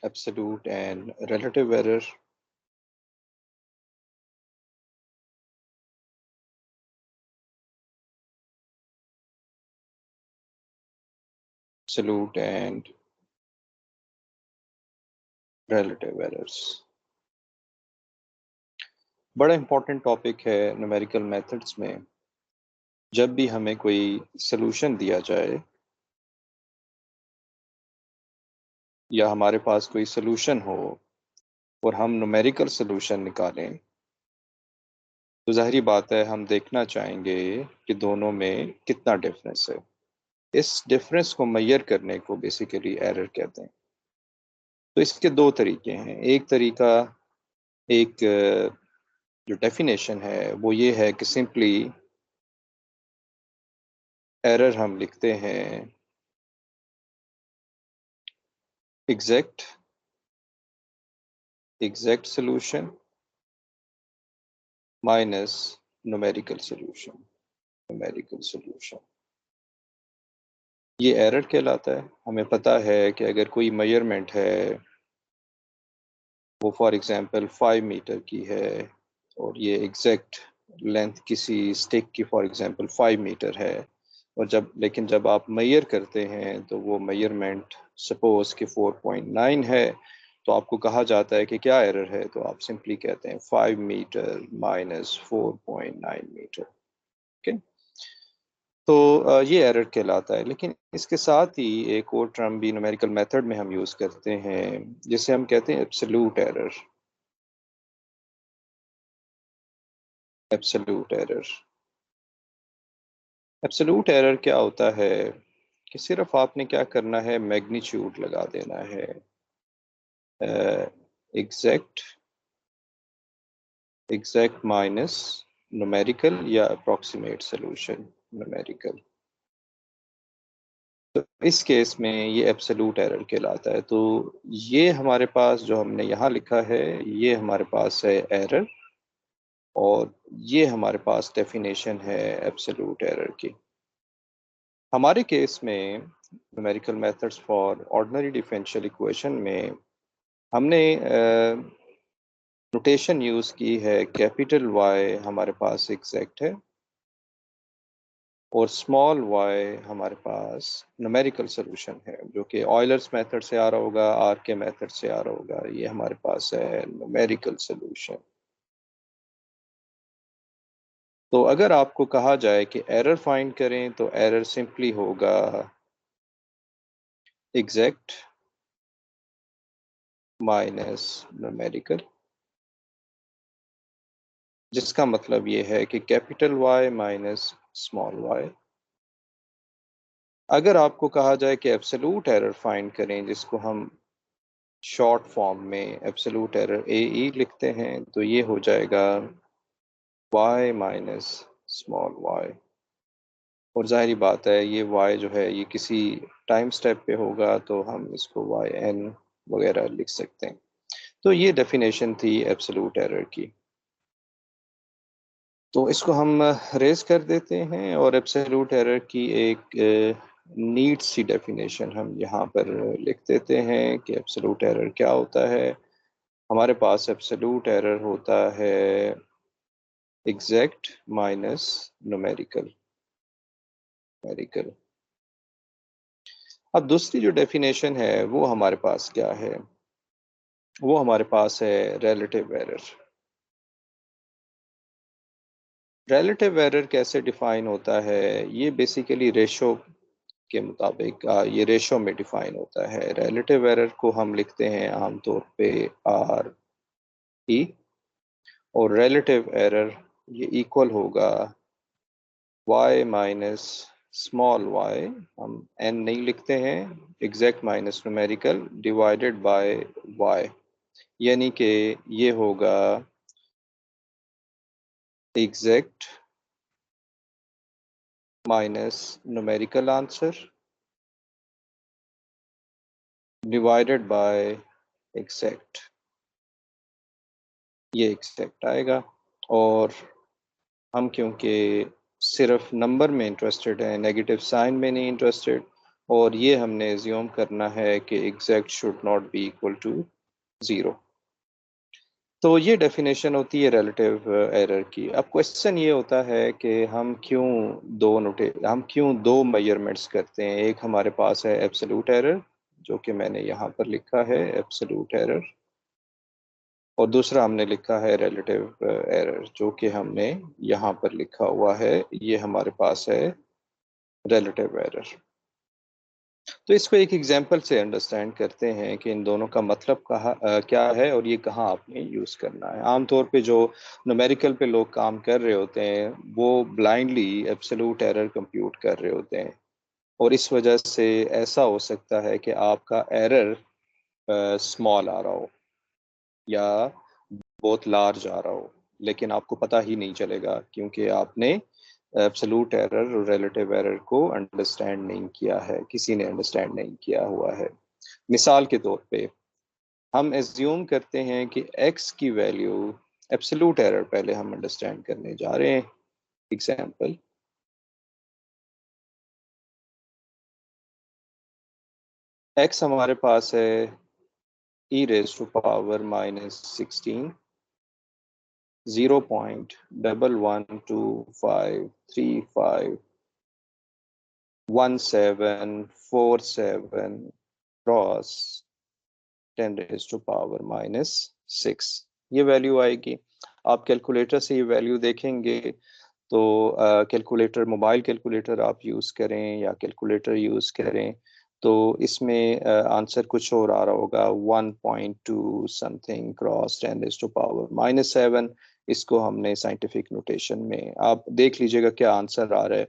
absolute and relative error. Absolute and relative errors. बड़ा important topic है numerical methods में। जब भी हमें कोई सॉल्यूशन दिया जाए या हमारे पास कोई सॉल्यूशन हो और हम न्यूमेरिकल सॉल्यूशन निकालें, तो ज़ाहिरी बात है हम देखना चाहेंगे कि दोनों में कितना डिफरेंस है। इस डिफरेंस को मेजर करने को बेसिकली एरर कहते हैं। तो इसके दो तरीके हैं। एक तरीका, एक जो डेफिनेशन है वो ये है कि सिंपली एरर हम लिखते हैं exact solution minus numerical solution. ये एरर कहलाता है। हमें पता है कि अगर कोई मेजरमेंट है, वो फॉर एग्जांपल 5 मीटर की है और ये एग्जैक्ट लेंथ किसी स्टिक की फॉर एग्जांपल 5 मीटर है, और जब आप मेजर करते हैं तो वो मेजरमेंट सपोज कि 4.9 है, तो आपको कहा जाता है कि क्या एरर है, तो आप सिंपली कहते हैं 5 मीटर माइनस 4.9 मीटर। ओके, तो ये एरर कहलाता है। लेकिन इसके साथ ही एक और टर्म भी न्यूमेरिकल मेथड में हम यूज़ करते हैं, जिसे हम कहते हैं absolute error. Absolute error absolute error क्या होता है कि सिर्फ आपने क्या करना है, मैग्नीट्यूड लगा देना है। एग्जैक्ट एग्जैक्ट माइनस न्यूमेरिकल या अप्रॉक्सीमेट सॉल्यूशन न्यूमेरिकल। तो इस केस में ये एब्सोल्यूट एरर कहलाता है। तो ये हमारे पास जो हमने यहाँ लिखा है, ये हमारे पास है एरर, और ये हमारे पास डेफिनेशन है एब्सोल्यूट एरर की। हमारे केस में numerical methods for ordinary differential equation में हमने नोटेशन यूज़ की है, कैपिटल वाई हमारे पास एग्जैक्ट है और स्मॉल वाई हमारे पास न्यूमेरिकल सॉल्यूशन है, जो कि ऑयलर्स मेथड से आ रहा होगा, आर के मेथड से आ रहा होगा। ये हमारे पास है न्यूमेरिकल सॉल्यूशन। तो अगर आपको कहा जाए कि एरर फाइंड करें, तो एरर सिंपली होगा एग्जैक्ट माइनस न्यूमेरिकल, जिसका मतलब ये है कि capital Y minus small Y. अगर आपको कहा जाए कि एब्सोल्यूट एरर फाइंड करें, जिसको हम शॉर्ट फॉर्म में एब्सोल्यूट एरर ए ई लिखते हैं, तो ये हो जाएगा y माइनस स्मॉल y। और जाहिर बात है ये y जो है ये किसी टाइम स्टेप पे होगा, तो हम इसको y n वगैरह लिख सकते हैं। तो ये डेफिनेशन थी एब्सोल्यूट एरर की। तो इसको हम रेज कर देते हैं और एब्सोल्यूट एरर की एक नीट सी डेफिनेशन हम यहाँ पर लिख देते हैं कि एब्सोल्यूट एरर क्या होता है। हमारे पास एब्सोल्यूट एरर होता है एग्जैक्ट माइनस न्यूमेरिकल न्यूमेरिकल। अब दूसरी जो डेफिनेशन है वो हमारे पास क्या है, वो हमारे पास है रिलेटिव एरर। रिलेटिव एरर कैसे डिफाइन होता है, ये बेसिकली रेशो के मुताबिक ये रेशो में डिफाइन होता है। रिलेटिव एरर को हम लिखते हैं आमतौर पे आर ई, और रिलेटिव एरर ये इक्वल होगा y माइनस स्मॉल y, हम n नहीं लिखते हैं, exact minus numerical divided bye y। यानी कि ये होगा exact minus numerical answer divided by exact, ये एग्जैक्ट आएगा। और हम क्योंकि सिर्फ नंबर में इंटरेस्टेड हैं, नेगेटिव साइन में नहीं इंटरेस्टेड, और ये हमने एज्यूम करना है कि exact should not be equal to 0। तो ये डेफिनेशन होती है रिलेटिव एरर की। अब क्वेश्चन ये होता है कि हम क्यों दो मेजरमेंट्स करते हैं। एक हमारे पास है एब्सोल्यूट एरर, जो कि मैंने यहाँ पर लिखा है एब्सोल्यूट एरर, और दूसरा हमने लिखा है रिलेटिव एरर, जो कि हमने यहाँ पर लिखा हुआ है। ये हमारे पास है रिलेटिव एरर। तो इसको एक एग्जांपल से अंडरस्टैंड करते हैं कि इन दोनों का मतलब क्या है और ये कहाँ आपने यूज़ करना है। आमतौर पे जो न्यूमेरिकल पे लोग काम कर रहे होते हैं वो ब्लाइंडली एब्सोल्यूट एरर कंप्यूट कर रहे होते हैं, और इस वजह से ऐसा हो सकता है कि आपका एरर स्मॉल आ रहा हो या बहुत लार्ज आ रहा हो, लेकिन आपको पता ही नहीं चलेगा क्योंकि आपने एब्सोल्यूट एरर और रिलेटिव एरर को अंडरस्टैंड नहीं किया है, किसी ने अंडरस्टैंड नहीं किया हुआ है। मिसाल के तौर पे हम एज्यूम करते हैं कि x की वैल्यू, एब्सोल्यूट एरर पहले हम अंडरस्टैंड करने जा रहे हैं। एग्जांपल, x हमारे पास है e raise to power -16 0.1125351747 cross 10 raise to power -6, ये वैल्यू आएगी। आप कैलकुलेटर से ये वैल्यू देखेंगे तो कैलकुलेटर, मोबाइल कैलकुलेटर आप यूज़ करें या कैलकुलेटर यूज़ करें तो इसमें आंसर कुछ और आ रहा होगा, 1.2 something cross 10 raise to power -7। इसको हमने साइंटिफिक नोटेशन में, आप देख लीजिएगा क्या आंसर आ रहा है।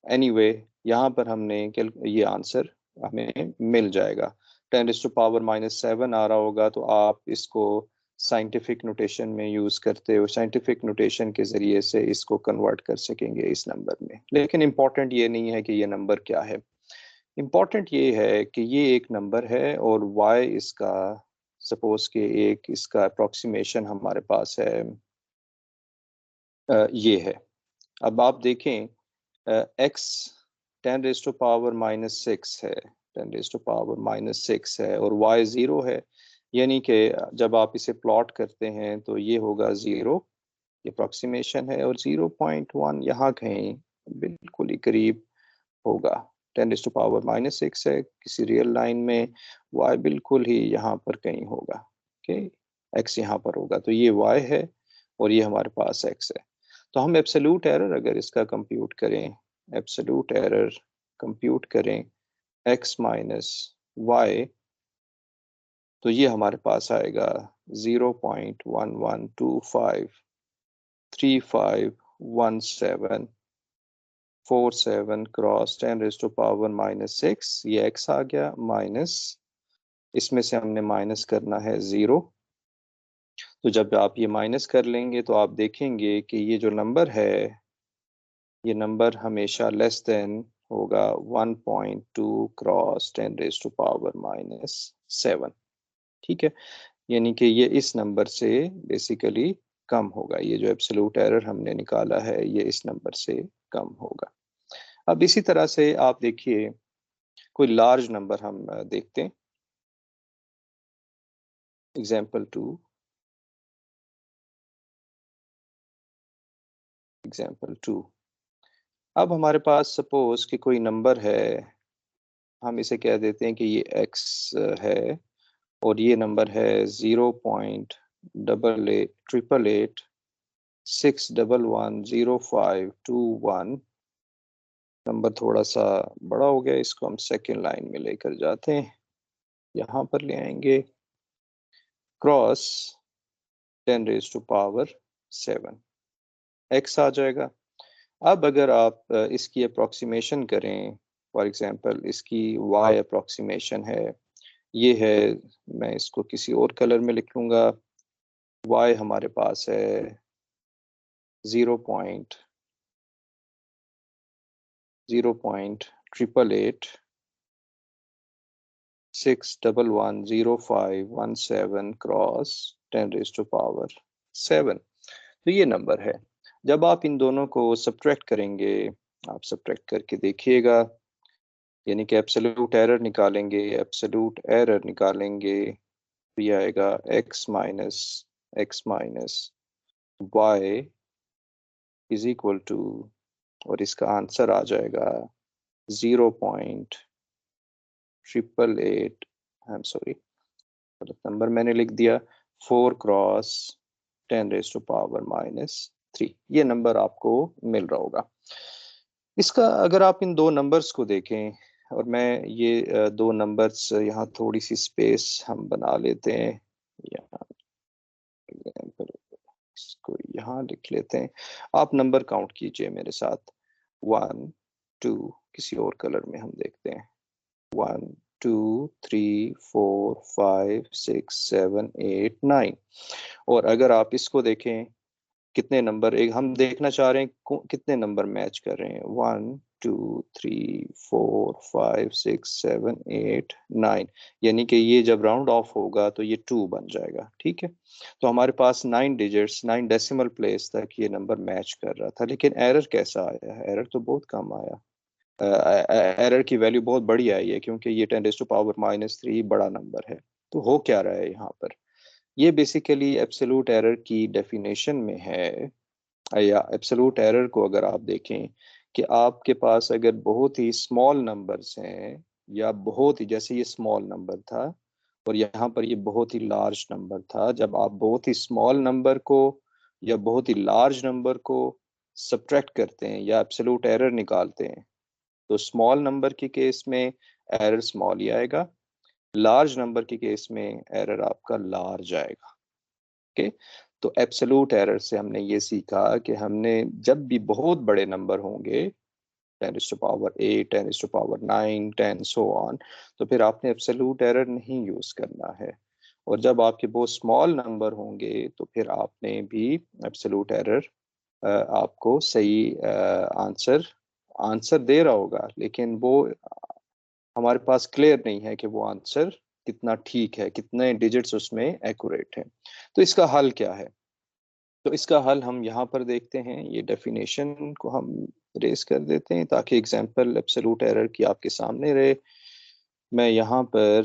एनीवे यहाँ पर हमने ये आंसर हमें मिल जाएगा। 10 रेज़ टू पावर -7 आ रहा होगा तो आप इसको साइंटिफिक नोटेशन में यूज करते हो, साइंटिफिक नोटेशन के जरिए से इसको कन्वर्ट कर सकेंगे इस नंबर में। लेकिन इम्पॉर्टेंट ये नहीं है कि ये नंबर क्या है, इम्पॉर्टेंट ये है कि ये एक नंबर है और वाई इसका, सपोज के एक इसका अप्रोक्सीमेशन हमारे पास है, ये है। अब आप देखें, एक्स 10 रेज़ टू पावर -6 है, 10 रेज़ टू पावर -6 है और वाई 0 है, यानी कि जब आप इसे प्लॉट करते हैं तो ये होगा 0, ये अप्रोक्सीमेशन है, और 0.1 यहाँ कहीं बिल्कुल ही करीब होगा। 10 रेज़ टू पावर -6 है किसी रियल लाइन में, वाई बिल्कुल ही यहाँ पर कहीं होगा। ओके, एक्स यहाँ पर होगा, तो ये वाई है और ये हमारे पास एक्स है। तो हम एब्सोल्यूट एरर अगर इसका कंप्यूट करें, एब्सोल्यूट एरर कंप्यूट करें x माइनस वाई, तो ये हमारे पास आएगा 0.1125351747 क्रॉस 10 रेज़ टू पावर -6, ये x आ गया, माइनस इसमें से हमने माइनस करना है 0। तो जब आप ये माइनस कर लेंगे तो आप देखेंगे कि ये जो नंबर है, ये नंबर हमेशा लेस देन होगा 1.2 क्रॉस 10 रेज़ टू पावर -7। ठीक है, यानी कि ये इस नंबर से बेसिकली कम होगा। ये जो एब्सोल्यूट एरर हमने निकाला है ये इस नंबर से कम होगा। अब इसी तरह से आप देखिए कोई लार्ज नंबर हम देखते हैं। Example 2, example 2। अब हमारे पास सपोज कि कोई नंबर है, हम इसे कह देते हैं कि ये x है और ये नंबर है 0.8886110521। नंबर थोड़ा सा बड़ा हो गया, इसको हम सेकेंड लाइन में लेकर जाते हैं, यहाँ पर ले आएंगे cross 10 raise to power 7, x आ जाएगा। अब अगर आप इसकी अप्रोक्सीमेशन करें, फॉर एग्जांपल इसकी y अप्रोक्सीमेशन है, ये है, मैं इसको किसी और कलर में लिख लूँगा, y हमारे पास है 0.88886110517 क्रॉस 10 रेज़ टू पावर 7। तो ये नंबर है। जब आप इन दोनों को सब्ट्रैक्ट करेंगे, आप सब्ट्रैक्ट करके देखिएगा यानी कि एब्सोल्यूट एरर निकालेंगे, एब्सोल्यूट एरर निकालेंगे तो ये आएगा x minus Y is equal to, और इसका आंसर आ जाएगा 0.888, आई एम सॉरी गलत नंबर मैंने लिख दिया, 4 क्रॉस 10⁻⁻³ ये नंबर आपको मिल रहा होगा। इसका अगर आप इन दो नंबर्स को देखें, और मैं ये दो नंबर्स यहाँ थोड़ी सी स्पेस हम बना लेते हैं, यहाँ एग्जाम्पल इसको यहाँ लिख लेते हैं। आप नंबर काउंट कीजिए मेरे साथ, 1 2, किसी और कलर में हम देखते हैं, 1 2 3 4 5 6 7 8 9। और अगर आप इसको देखें कितने नंबर, एक हम देखना चाह रहे हैं कितने नंबर मैच कर रहे हैं, 1 2 3 4 5 6 7 8 9, यानी कि ये जब राउंड ऑफ होगा तो ये 2 बन जाएगा। ठीक है, तो हमारे पास 9 डिजिट्स 9 डेसिमल प्लेस तक ये नंबर मैच कर रहा था, लेकिन एरर कैसा आया? एरर तो बहुत कम आया, एरर की वैल्यू बहुत बड़ी आई है, क्योंकि ये 10⁻³ बड़ा नंबर है। तो हो क्या रहा है यहाँ पर? ये बेसिकली एब्सोल्यूट एरर की डेफिनेशन में है, या एब्सोल्यूट एरर को अगर आप देखें कि आपके पास अगर बहुत ही स्मॉल नंबर्स हैं, या बहुत ही, जैसे ये स्मॉल नंबर था और यहाँ पर ये बहुत ही लार्ज नंबर था, जब आप बहुत ही स्मॉल नंबर को या बहुत ही लार्ज नंबर को सब्ट्रैक्ट करते हैं या एब्सोल्यूट एरर निकालते हैं, तो स्मॉल नंबर के केस में एरर स्मॉल ही आएगा, लार्ज नंबर के केस में एरर आपका लार्ज आएगा। ओके, तो एब्सोल्यूट एरर से हमने ये सीखा कि हमने जब भी बहुत बड़े नंबर होंगे, 10⁻8 10⁻9 10 सो ऑन, तो फिर आपने एब्सोल्यूट एरर नहीं यूज करना है। और जब आपके बहुत स्मॉल नंबर होंगे तो फिर आपने भी एब्सोल्यूट एरर आपको सही आंसर दे रहा होगा, लेकिन वो हमारे पास क्लियर नहीं है कि वो आंसर कितना ठीक है, कितने डिजिट्स उसमें एक्यूरेट है। तो इसका हल क्या है? तो इसका हल हम यहाँ पर देखते हैं, ये डेफिनेशन को हम रेस कर देते हैं ताकि एग्जांपल एब्सोल्यूट एरर की आपके सामने रहे। मैं यहाँ पर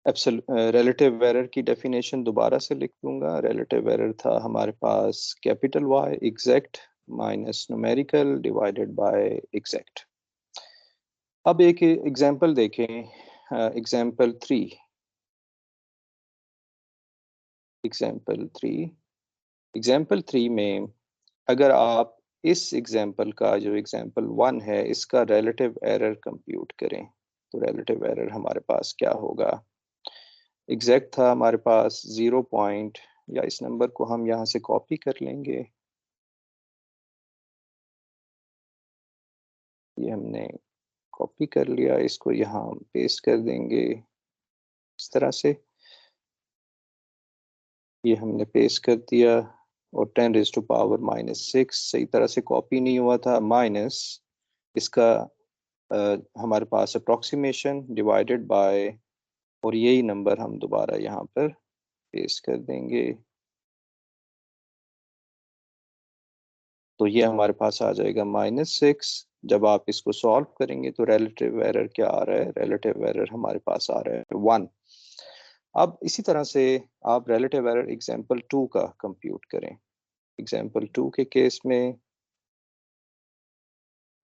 रिलेटिव एरर की डेफिनेशन दोबारा से लिख दूंगा। रिलेटिव एरर था हमारे पास capital Y exact minus numerical divided by exact. अब एक एग्जांपल देखें, एग्जांपल 3, एग्जांपल 3 में अगर आप इस एग्जांपल का, जो एग्जांपल 1 है, इसका रिलेटिव एरर कंप्यूट करें, तो रिलेटिव एरर हमारे पास क्या होगा? एग्जैक्ट था हमारे पास 0 पॉइंट, या इस नंबर को हम यहाँ से कॉपी कर लेंगे, ये हमने कॉपी कर लिया, इसको यहाँ पेस्ट कर देंगे इस तरह से, ये हमने पेस्ट कर दिया। और 10⁻⁻6 सही तरह से कॉपी नहीं हुआ था, माइनस इसका हमारे पास अप्रोक्सीमेशन डिवाइडेड बाय, और यही नंबर हम दोबारा यहाँ पर पेस्ट कर देंगे, तो ये हमारे पास आ जाएगा -6। जब आप इसको सॉल्व करेंगे तो रिलेटिव एरर क्या आ रहा है? रिलेटिव एरर हमारे पास आ रहा है 1। अब इसी तरह से आप रिलेटिव एरर एग्जांपल 2 का कंप्यूट करें। एग्जांपल 2 के केस में,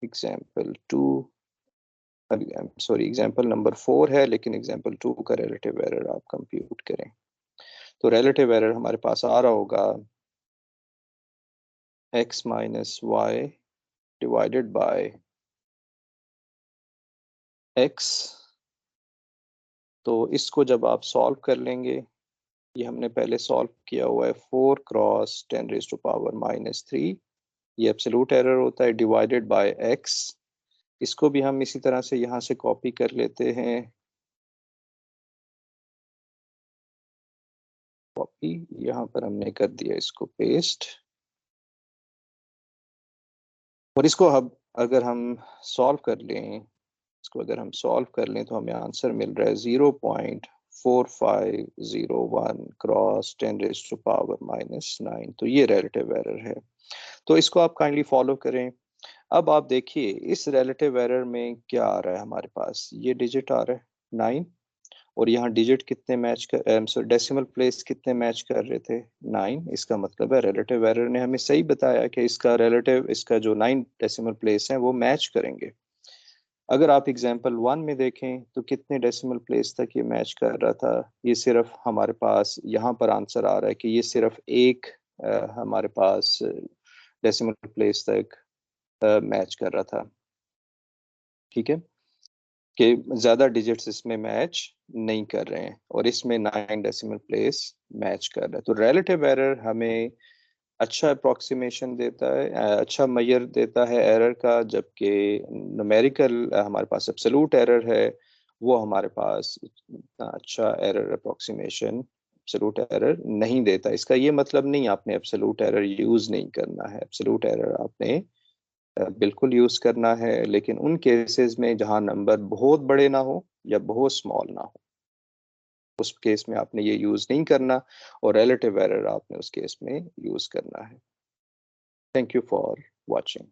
एग्जांपल 2 सॉरी एग्जांपल नंबर 4 है, लेकिन एग्जांपल 2 का रिलेटिव एरर आप कंप्यूट करें, तो रिलेटिव एरर हमारे पास आ रहा होगा x minus Y divided by x। तो इसको जब आप सॉल्व कर लेंगे, ये हमने पहले सॉल्व किया हुआ है, 4 क्रॉस 10⁻⁻3, ये एब्सोल्यूट एरर होता है, डिवाइडेड बाय x। इसको भी हम इसी तरह से यहाँ से कॉपी कर लेते हैं, कॉपी, यहाँ पर हमने कर दिया इसको पेस्ट, और इसको अब अगर हम सॉल्व कर लें, इसको अगर हम सॉल्व कर लें तो हमें आंसर मिल रहा है 0.4501 क्रॉस 10⁻⁻9। तो ये रिलेटिव एरर है। तो इसको आप काइंडली फॉलो करें। अब आप देखिए इस रिलेटिव एरर में क्या आ रहा है हमारे पास, ये डिजिट आ रहा है 9, और यहाँ डिजिट कितने मैच कर, सॉरी डेसिमल प्लेस कितने मैच कर रहे थे 9। इसका मतलब है रिलेटिव एरर ने हमें सही बताया कि इसका रिलेटिव, इसका जो 9 डेसिमल प्लेस हैं वो मैच करेंगे। अगर आप एग्जांपल 1 में देखें तो कितने डेसिमल प्लेस तक ये मैच कर रहा था, ये सिर्फ हमारे पास यहाँ पर आंसर आ रहा है कि ये सिर्फ एक हमारे पास डेसिमल प्लेस तक मैच कर रहा था। ठीक है, कि ज्यादा डिजिट्स इसमें मैच नहीं कर रहे हैं, और इसमें 9 डेसिमल प्लेस मैच कर रहा है। तो रिलेटिव एरर हमें अच्छा अप्रोक्सीमेशन देता है, अच्छा मेजर देता है एरर का, जबकि न्यूमेरिकल हमारे पास एब्सोल्यूट एरर है, वो हमारे पास इतना अच्छा एरर अप्रोक्सीमेशन एब्सोल्यूट एरर नहीं देता। इसका ये मतलब नहीं आपने एब्सोल्यूट एरर यूज नहीं करना है, एब्सोल्यूट एरर आपने बिल्कुल यूज करना है, लेकिन उन केसेस में जहां नंबर बहुत बड़े ना हो या बहुत स्मॉल ना हो, उस केस में आपने ये यूज नहीं करना, और रिलेटिव एरर आपने उस केस में यूज करना है। Thank you for watching.